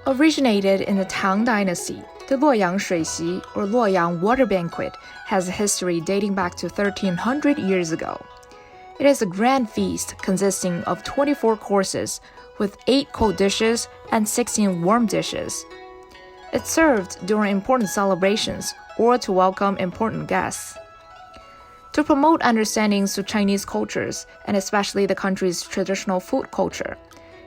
Originated in the Tang Dynasty, the Luoyang Shuixi, or Luoyang Water Banquet, has a history dating back to 1300 years ago. It is a grand feast consisting of 24 courses, with 8 cold dishes and 16 warm dishes. It's served during important celebrations or to welcome important guests. To promote understandings of Chinese cultures, and especially the country's traditional food culture,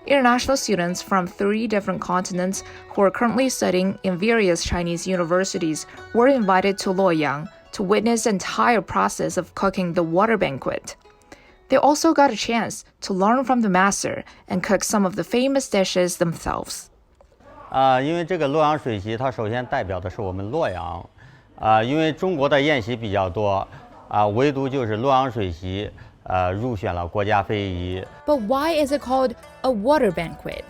international students from 3 different continents who are currently studying in various Chinese universities were invited to Luoyang to witness the entire process of cooking the water banquet. They also got a chance to learn from the master and cook some of the famous dishes themselves. 因为这个洛阳水席，它首先代表的是我们洛阳。因为中国的宴席比较多，唯独就是洛阳水席，入选了国家非遗。But why is it called a water banquet?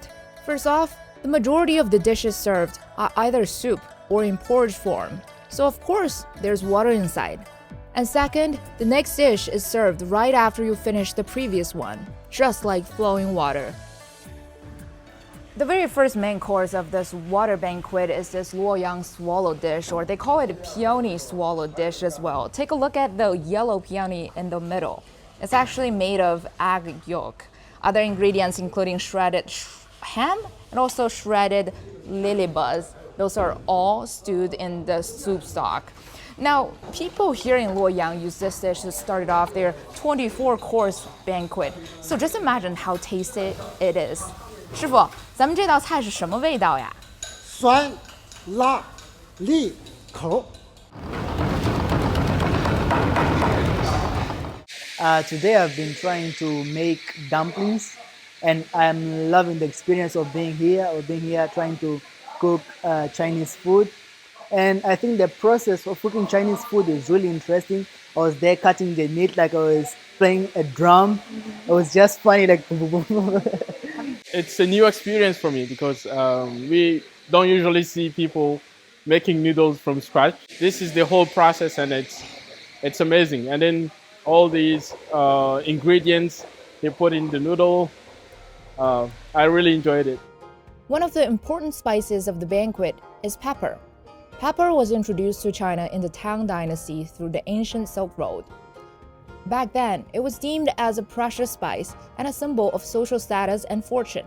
First off, the majority of the dishes served are either soup or in porridge form, so of course there's water inside. And second, the next dish is served right after you finish the previous one, just like flowing water. The very first main course of this water banquet is this Luoyang swallow dish, or they call it a peony swallow dish as well. Take a look at the yellow peony in the middle. It's actually made of egg yolk. Other ingredients including shredded ham and also shredded lily buds. Those are all stewed in the soup stock. Now, people here in Luoyang use this dish to start off their 24-course banquet. So just imagine how tasty it is. 师傅，咱们这道菜是什么味道呀？酸、辣、利、口。Today I've been trying to make dumplings, and I'm loving the experience of being here trying to cook Chinese food. And I think the process of cooking Chinese food is really interesting. I was there cutting the meat like I was playing a drum. It was just funny, like. It's a new experience for me because we don't usually see people making noodles from scratch. This is the whole process, and it's amazing. And then all these ingredients they put in the noodle, I really enjoyed it. One of the important spices of the banquet is pepper. Pepper was introduced to China in the Tang Dynasty through the ancient Silk Road. Back then, it was deemed as a precious spice and a symbol of social status and fortune.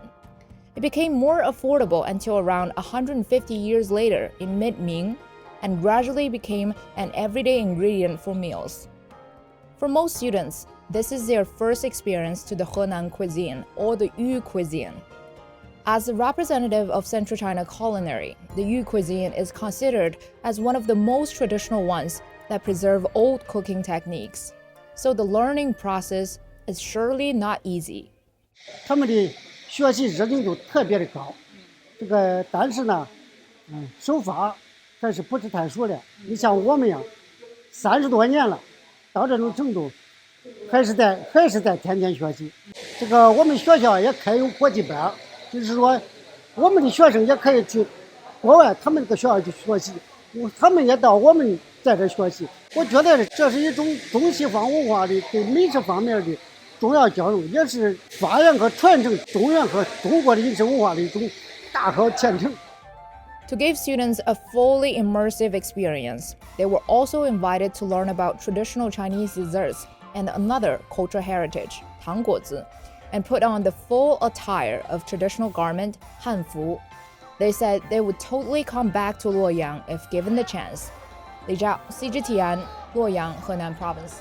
It became more affordable until around 150 years later in mid-Ming, and gradually became an everyday ingredient for meals. For most students, this is their first experience to the Henan cuisine or the Yu cuisine. As a representative of Central China culinary, the Yu cuisine is considered as one of the most traditional ones that preserve old cooking techniques. So the learning process is surely not easy. 他们的学习热情度特别的高，但是呢，手法还是不是太熟练。你像我们呀，30多年了，到这种程度，还是在天天学习。我们学校也开有国际班，就是说，我们的学生也可以去国外他们这个学校去学习，他们也到我们在这学习。我觉得这是一种中西方文化的对美食方面的重要交流，也是发扬和传承中原和中国的饮食文化的一种大好前程。To give students a fully immersive experience, they were also invited to learn about traditional Chinese desserts and another cultural heritage, 糖果子, and put on the full attire of traditional garment, hanfu. They said they would totally come back to Luoyang if given the chance. Li Zhao, CGTN, Luoyang, Henan Province.